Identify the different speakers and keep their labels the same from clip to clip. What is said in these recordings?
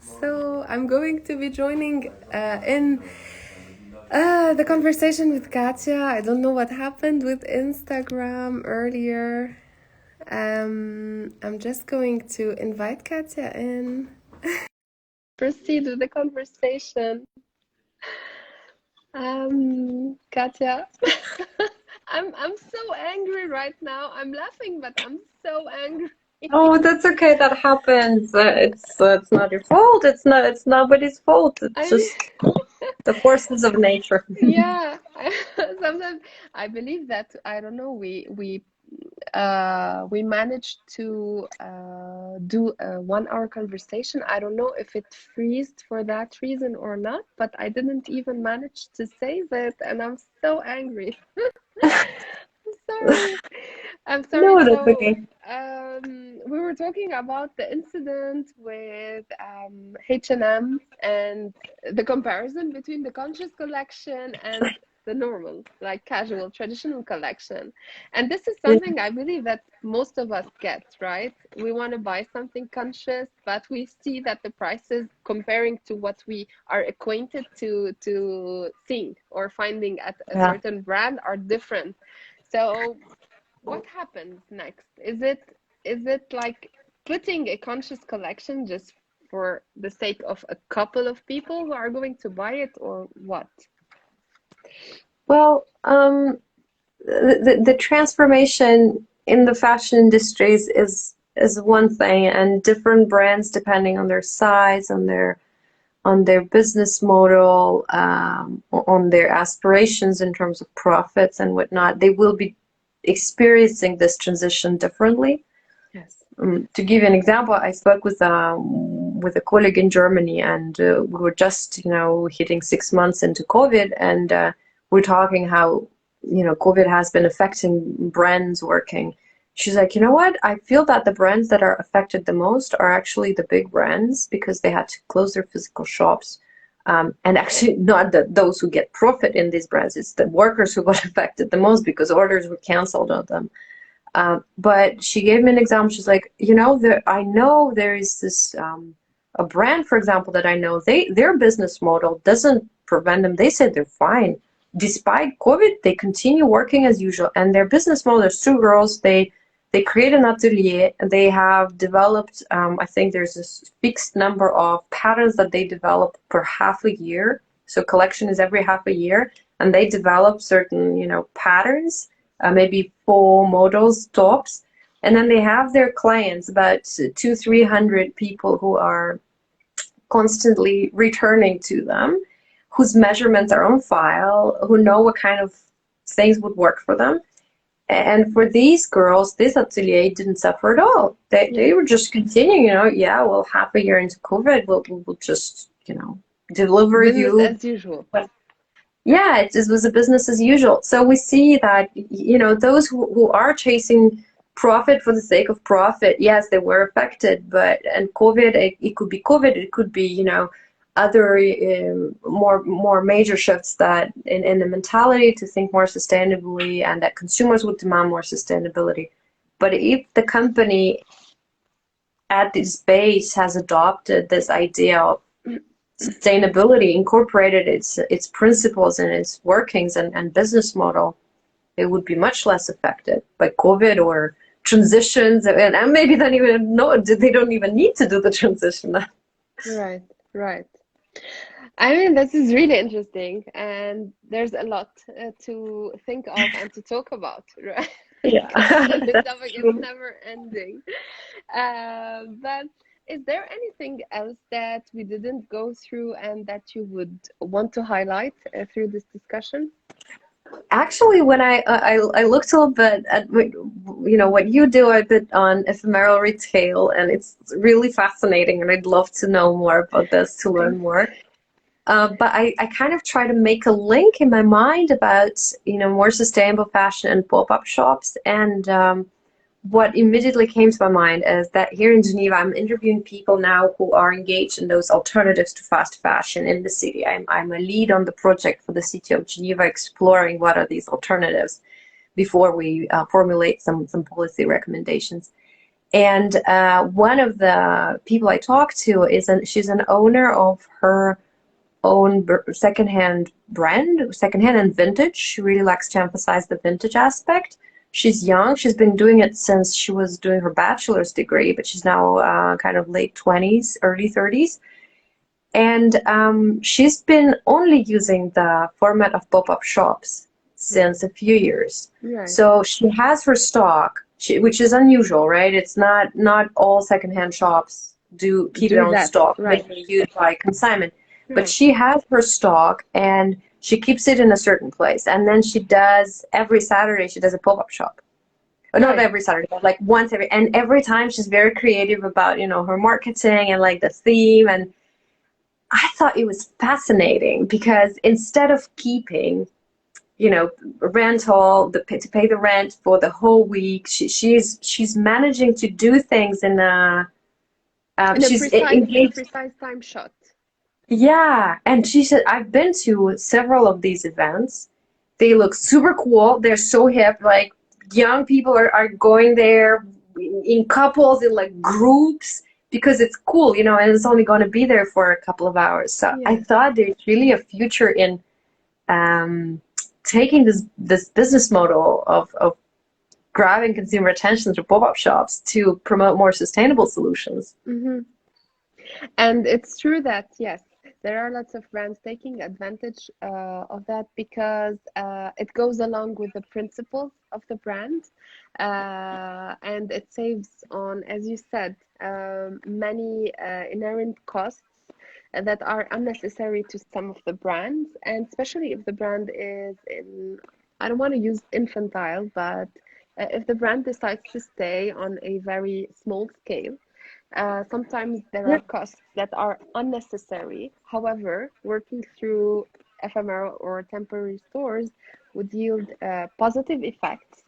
Speaker 1: So I'm going to be joining in the conversation with Katia. I don't know what happened with Instagram earlier. I'm just going to invite Katia in. Proceed with the conversation. Katia, I'm so angry right now. I'm laughing, but I'm so angry.
Speaker 2: Oh, that's okay. That happens. It's not your fault. It's nobody's fault. It's
Speaker 1: I
Speaker 2: just the forces of nature.
Speaker 1: Yeah, sometimes I believe that I don't know. We managed to do a 1 hour conversation. I don't know if it freezed for that reason or not, but I didn't even manage to save it, and I'm so angry. Sorry. I'm sorry.
Speaker 2: No, that's
Speaker 1: So,
Speaker 2: okay.
Speaker 1: we were talking about the incident with H&M and the comparison between the conscious collection and the normal, like casual, traditional collection. And this is
Speaker 2: Yeah,
Speaker 1: something I believe that most of us get, right? We want to buy something conscious, but we see that the prices comparing to what we are acquainted to seeing or finding at a
Speaker 2: yeah.
Speaker 1: certain brand are different. So what happens next? Is it like putting a conscious collection just for the sake of a couple of people who are going to buy it, or what?
Speaker 2: Well, the transformation in the fashion industries is one thing, and different brands, depending on their size, on their business model, on their aspirations in terms of profits and whatnot, they will be experiencing this transition differently.
Speaker 1: Yes.
Speaker 2: To give you an example, I spoke with a colleague in Germany, and we were just hitting 6 months into COVID, and we're talking how COVID has been affecting brands working. She's like, you know what? I feel that the brands that are affected the most are actually the big brands because they had to close their physical shops. And actually, not those who get profit in these brands, it's the workers who got affected the most because orders were canceled on them. But she gave me an example. She's like, I know there is this a brand, for example, that I know their business model doesn't prevent them. They said they're fine. Despite COVID, they continue working as usual. And their business model, there's two girls, they create an atelier and they have developed, I think there's this fixed number of patterns that they develop per half a year. So collection is every half a year. And they develop certain, patterns, maybe 4 models tops. And then they have their clients, about 300 people who are constantly returning to them, whose measurements are on file, who know what kind of things would work for them. And for these girls, this atelier didn't suffer at all.
Speaker 1: Yeah.
Speaker 2: They were just continuing, yeah, well, half a year into COVID, we'll just, deliver
Speaker 1: Business
Speaker 2: you.
Speaker 1: as usual.
Speaker 2: Yeah, it just was a business as usual. So we see that, those who are chasing profit for the sake of profit, yes, they were affected, and COVID, it could be COVID, it could be, other more major shifts that in the mentality to think more sustainably and that consumers would demand more sustainability. But if the company at its base has adopted this idea of sustainability, incorporated its principles and its workings and business model, it would be much less affected by COVID or transitions, and maybe they don't even need to do the transition.
Speaker 1: Right, right. I mean, this is really interesting, and there's a lot to think of and to talk about, right?
Speaker 2: Yeah,
Speaker 1: Because this
Speaker 2: that's
Speaker 1: topic is
Speaker 2: true.
Speaker 1: never ending. But is there anything else that we didn't go through and that you would want to highlight through this discussion?
Speaker 2: Actually, when I looked a little bit at what you do a bit on ephemeral retail, and it's really fascinating, and I'd love to know more about this to learn
Speaker 1: Thanks.
Speaker 2: more. But I kind of try to make a link in my mind about more sustainable fashion and pop-up shops, and what immediately came to my mind is that here in Geneva, I'm interviewing people now who are engaged in those alternatives to fast fashion in the city. I'm a lead on the project for the city of Geneva, exploring what are these alternatives before we formulate some policy recommendations. And one of the people I talked to she's an owner of her own secondhand brand, secondhand and vintage. She really likes to emphasize the vintage aspect. She's young. She's been doing it since she was doing her bachelor's degree, but she's now kind of late 20s, early 30s. And she's been only using the format of pop-up shops since a few years.
Speaker 1: Right.
Speaker 2: So she has her stock, which is unusual, right? It's not all secondhand shops keep their own stock.
Speaker 1: Right.
Speaker 2: They use by consignment. But she has her stock and she keeps it in a certain place. And then she does, every Saturday, she does a pop-up shop. Not every Saturday, but like once and every time she's very creative about, her marketing and like the theme. And I thought it was fascinating because instead of keeping, rental, to pay the rent for the whole week, she's managing to do things in a
Speaker 1: precise time shot.
Speaker 2: Yeah, and she said, I've been to several of these events. They look super cool. They're so hip. Like young people are going there in couples, in like groups, because it's cool, and it's only going to be there for a couple of hours. So I thought there's really a future in taking this business model of grabbing consumer attention through pop-up shops to promote more sustainable solutions.
Speaker 1: Mm-hmm. And it's true that, yes, there are lots of brands taking advantage of that because it goes along with the principles of the brand, and it saves on, as you said, many inherent costs that are unnecessary to some of the brands, and especially if the brand is I don't want to use infantile, but if the brand decides to stay on a very small scale, sometimes there are costs that are unnecessary. However, working through ephemeral or temporary stores would yield positive effects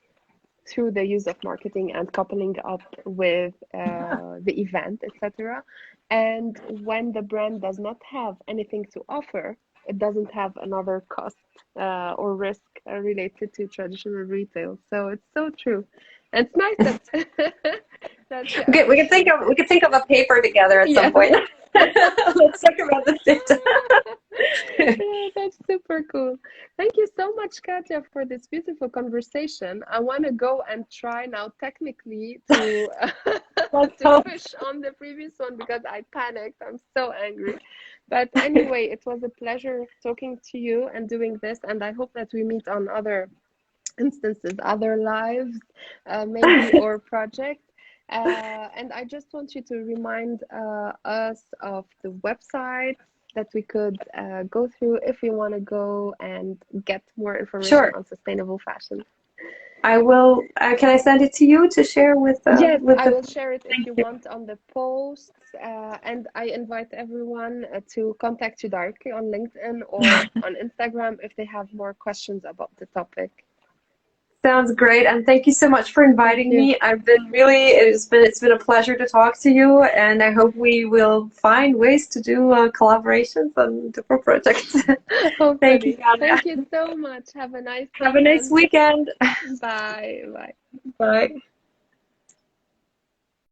Speaker 1: through the use of marketing and coupling up with the event, etc. And when the brand does not have anything to offer, it doesn't have another cost or risk related to traditional retail. So it's so true. And it's nice that
Speaker 2: Okay, we could think of a paper together at some point. Let's talk about the data.
Speaker 1: Yeah, that's super cool. Thank you so much, Katia, for this beautiful conversation. I want to go and try now technically to fish on the previous one because I panicked. I'm so angry. But anyway, it was a pleasure talking to you and doing this, and I hope that we meet on other instances, other lives, maybe, or projects. And I just want you to remind us of the website that we could go through if we want to go and get more information on sustainable fashion.
Speaker 2: I will. Can I send it to you to share with?
Speaker 1: Yes, I will share it if you want on the posts. And I invite everyone to contact you directly on LinkedIn or on Instagram if they have more questions about the topic.
Speaker 2: Sounds great, and thank you so much for inviting me. It's been a pleasure to talk to you, and I hope we will find ways to do collaborations on different projects. Thank you, Katia.
Speaker 1: Thank you so much. Have a nice
Speaker 2: weekend.
Speaker 1: Bye.
Speaker 2: Bye.